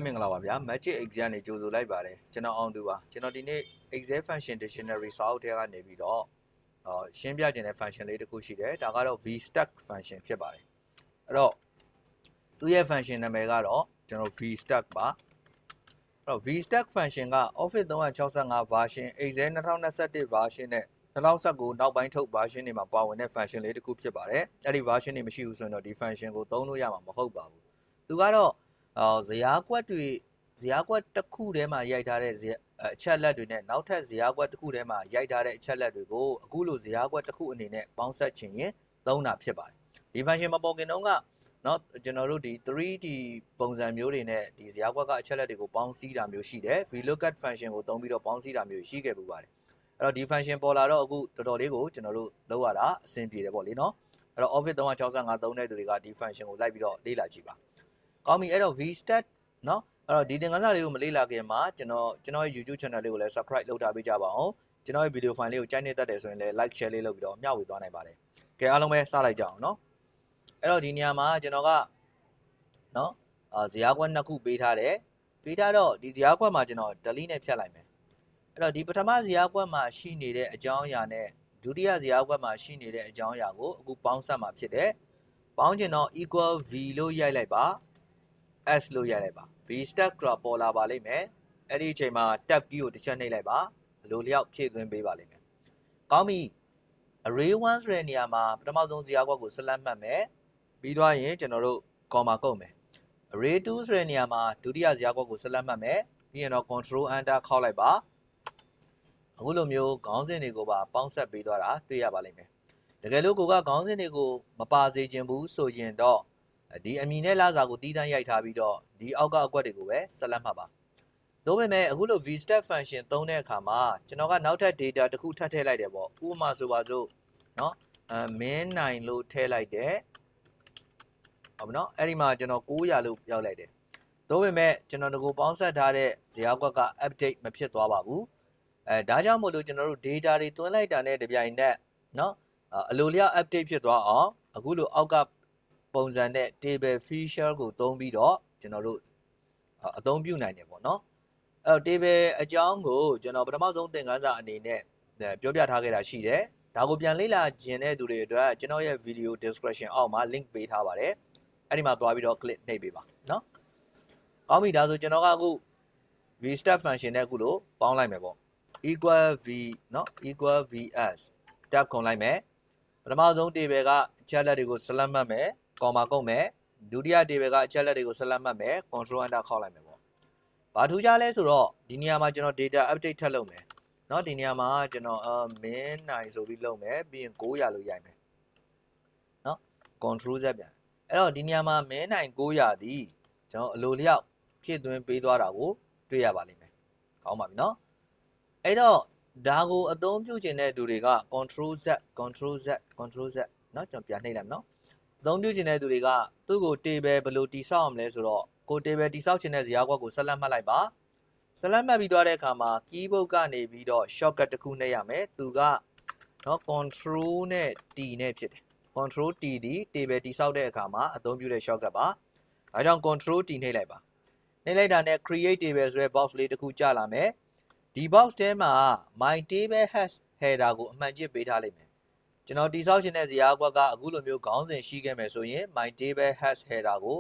မင်္ဂလာပါဗျာ Magic Exam နေကြိုဆိုလိုက်ပါတယ်ကျွန်တော်အောင်သူပါကျွန်တော်ဒီနေ့ Excel Function Dictionary စာအုပ်ထဲကနေပြီးတော့ရှင်းပြခြင်းတဲ့ function လေးတစ်ခုရှိတယ်ဒါကတော့ Vstack function ဖြစ်ပါတယ်အဲ့တော့သူ့ရဲ့ function နာမည်ကတော့ကျွန်တော် Vstack ပါအဲ့တော့ Vstack function က Office 365 version Excel 2021 version နဲ့2019နောက်ပိုင်းထုတ် version တွေမှာပါဝင်တဲ့ function လေးတစ်ခုဖြစ်ပါတယ်အဲ့ဒီ version တွေမရှိဘူးဆိုရင်တော့ဒီ function ကိုသုံးလို့ရမှာမဟုတ်ပါဘူးသူကတော့ဇယားကွက်တစ်ခုထဲမှာရိုက်ထားတဲ့အချက်လက်တွေနဲ့နောက်ထပ်ဇယားကွက်တစ်ခုထဲမှာရိုက်ထားတဲ့အချက်လက်တွေကိုအခုလိုဇယားကွက်တစ်ခုအနေနဲ့ပေါင်းစပ်ချင်ရင်သုံးတာဖြစ်ပါတယ်ဒီ function မပေါ်ခင်တုန်းကကျွန်တော်တို့ဒီ 3D ပုံစံမျိုးတွေနဲ့ဒီဇယားကွက်ကအချက်လက်တွေကိုပေါင်းစည်းတာမျိုးရှိတယ် VLOOKUP function ကိုသုံးပြီးတော့ပေါင်းစည်းတာမျိုးရှိခဲ့ပူပါတယ်အဲ့တော့ဒီ function ပေါ်လာတော့အခုတော်တော်လေးကိုကျွန်တော်တို့လုပ်ရတာအဆင်ပြေတယ်ပေါ့လေနော်အဲ့တော့ Office 365သုံးတဲ့သူတွေကဒီ function ကိုလိုက်ပြီးတော့လေ့လာကြည့်ပါကောင်းပြီအဲ့တော့ Vstack เนาะအဲ့တော့ဒီသင်ခန်းစာလေးကိုမလေ့လာခင်မှာကျွန်တော်ရဲ့ YouTube channel လေးကိုလည်း subscribe လုပ်ထားပေးကြပါအောင်ကျွန်တော်ရဲ့ video file လေးကိုကြိုက်နေတတ်တယ်ဆိုရင်လည်း like share လေးလုပ်ပြီးတော့မျှဝေသွားနိုင်ပါတယ်ကဲအားလုံးပဲစလိုက်ကြအောင်เนาะအဲ့တော့ဒီနေရာမှာကျွန်တော်ကเนาะဇယားကွက်နှစ်ခုပေးထားတယ်ပေးထားတော့ဒီဇယားကွက်မှာကျွန်တော် delete နဲ့ဖြတ်လိုက်မယ်အဲ့တော့ဒီပထမဇယားကွက်မှာရှိနေတဲ့အကြောင်းအရာနဲ့ဒုတိယဇယားကွက်မှာရှိနေတဲ့အကြောင်းအရာကိုအခုပေါင်းစပ်မှာဖြစ်တယ်ပေါင်းချင်တော့ equal v လို့ရိုက်လိုက်ပါ s လို့ရိုက်လိုက်ပါ Vstack ကပေါ်လာပါလိမ့်မယ်အဲ့ဒီအချိန်မှာ tab key ကိုတစ်ချက်နှိပ်လိုက်ပါဘလိုလျောက်ဖြည့်သွင်းပေးပါလိမ့်မယ်ကောင်းပြီ array 1ဆိုတဲ့နေရာမှာပထမဆုံးဇယားကွက်ကိုဆက်လက်မှတ်မယ်ပြီးတော့ရင်ကျွန်တော်တို့ comma ကုတ်မယ် array 2ဆိုတဲ့နေရာမှာဒုတိယဇယားကွက်ကိုဆက်လက်မှတ်မယ်ပြီးရင်တော့ control enter ခေါက်လိုက်ပါအခုလိုမျိုးခေါင်းစဉ်တွေကိုပါပေါင်းဆက်ပေးသွားတာတွေ့ရပါလိမ့်မယ်တကယ်လို့ကိုကခေါင်းစဉ်တွေကိုမပါစေချင်ဘူးဆိုရင်တော့ဒီအမည်နဲ့လစာကိုတီးတန်းရိုက်ထားပြီးတော့ဒီအောက်ကအကွက်တွေကိုပဲဆက်လက်မှတ်ပါဒါပေမဲ့အခုလို Vstack function သုံးတဲ့အခါမှာကျွန်တော်ကနောက်ထပ် data တစ်ခုထပ်ထည့်လိုက်တယ်ပေါ့ဥပမာဆိုပါစို့เนาะmin 9လို့ထည့်လိုက်တယ်ဟုတ်ပြီเนาะအဲ့ဒီမှာကျွန်တော်900လို့ပြောက်လိုက်တယ်ဒါပေမဲ့ကျွန်တော်တို့ပေါင်းဆက်ထားတဲ့ဇယားကွက်က update မဖြစ်သွားပါဘူးဒါကြောင့်မို့လို့ကျွန်တော်တို့ data တွေသွင်းလိုက်တာနဲ့တပြိုင်နက်เนาะအလိုလျောက် update ဖြစ်သွားအောင်အခုလိုအောက်ကပုံစံနဲ့ table feature ကိုသုံးပြီးတော့ကျွန်တော်တို့အသုံးပြုနိုင်တယ်ပေါ့နော်အဲ့တော့ table အကြောင်းကိုကျွန်တော်ပထမဆုံးသင်ခန်းစာအနေနဲ့ပြောပြထားခဲ့တာရှိတယ်ဒါကိုပြန်လေ့လာခြင်းတဲ့သူတွေအတွက်ကျွန်တော်ရဲ့ video description အောက်မှာ link ပေးထားပါတယ်အဲ့ဒီမှာသွားပြီးတော့ click နှိပ်ပေးပါနော်ကောင်းပြီဒါဆိုကျွန်တော်ကအခု Vstack function နဲ့အခုလိုပေါင်းလိုက်မယ်ပေါ့ equal v เนาะ equal vs tab ခုံလိုက်မယ်ပထမဆုံး table ကအချက်လက်တွေကိုဆက်လက်မှတ်မယ် comma ကုတ်မယ်ဒုတိယ table ကအချက်လက်တွေကိုဆက်လက်မှတ်မယ် control enter ခေါက်လိုက်မယ်ပေါ့ဘာထူးခြားလဲဆိုတော့ဒီနေရာမှာကျွန်တော် data update ထပ်လုပ်မယ်เนาะဒီနေရာမှာကျွန်တော်min 9ဆိုပြီးလုပ်မယ်ပြီးရင်900လို့ရိုက်မယ်เนาะ control z ပြန်အဲ့တော့ဒီနေရာမှာ min 9 900ဒီကျွန်တော်အလိုလျောက်ဖြည့်သွင်းပေးသွားတာကိုတွေ့ရပါလိမ့်မယ်ကောင်းပါပြီเนาะအဲ့တော့ဒါကိုအသုံးပြုခြင်းတဲ့သူတွေက control z เนาะကျွန်တော်ပြန်နှိပ်လိုက်မယ်เนาะအသုံးပြုခြင်းတဲ့သူတွေကသူ့ကို table ဘယ်လိုတိဆောက်အောင်လဲဆိုတော့ကို table တိဆောက်ခြင်းတဲ့ဇယားကွက်ကိုဆက်လက်မှတ်လိုက်ပါဆက်လက်မှတ်ပြီးသွားတဲ့အခါမှာ keyboard ကနေပြီးတော့ shortcut တစ်ခုနှိပ်ရမယ်သူကเนาะ control နဲ့ t နဲ့ဖြစ်တယ် control t ဒီ table တိဆောက်တဲ့အခါမှာအသုံးပြုတဲ့ shortcut ပါအဲကြောင့် control t နှိပ်လိုက်ပါနှိပ်လိုက်တာနဲ့ create table ဆိုတဲ့ box လေးတစ်ခုကြာလာမယ်ဒီ box ထဲမှာ my table has header ကိုအမှန်ချစ်ပေးထားလိမ့်မယ်ကျွန်တော်တိဆောက်ခြင်းတဲ့ဇယားကွက်ကအခုလိုမျိုးခေါင်းစဉ်ရှိခဲ့မယ်ဆိုရင် my table has header ကို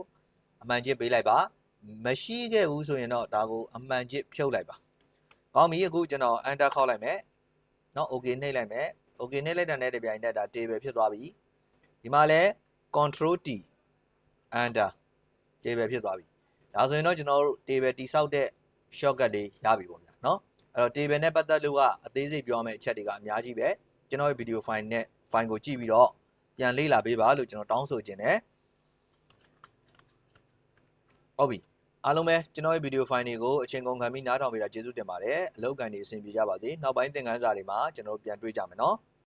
အမှန်ချစ်ပေးလိုက်ပါမရှိခဲ့ဘူးဆိုရင်တော့ဒါကိုအမှန်ချစ်ဖြုတ်လိုက်ပါကောင်းပြီအခုကျွန်တော် enter ခေါက်လိုက်မယ်เนาะ okay နှိပ်လိုက်မယ် okay နှိပ်လိုက်တာနဲ့တပြိုင်နက်ဒါ table ဖြစ်သွားပြီဒီမှာလဲ control t enter table ဖြစ်သွားပြီဒါဆိုရင်တော့ကျွန်တော်တို့ table တိဆောက်တဲ့ shortcut လေးရပြီပေါ့ဗျာเนาะအဲ့တော့ table နဲ့ပတ်သက်လို့ကအသေးစိတ်ပြောမယ့်အချက်တွေကအများကြီးပဲကျွန်တော်ရဲ့ video file နဲ့ file ကိုကြည့်ပြီးတော့ပြန်လေ့လာပေးပါလို့ကျွန်တော်တောင်းဆိုခြင်းတယ်ဟုတ်ပြီအားလုံးပဲကျွန်တော်ရဲ့ video file တွေကိုအချိန်ကုန်ခံပြီးနားထောင်ပေးတာကျေးဇူးတင်ပါတယ်အလုပ်အကံတွေအဆင်ပြေကြပါစေနောက်ပိုင်းသင်ခန်းစာတွေမှာကျွန်တော်တို့ပြန်တွေ့ကြမယ်နော်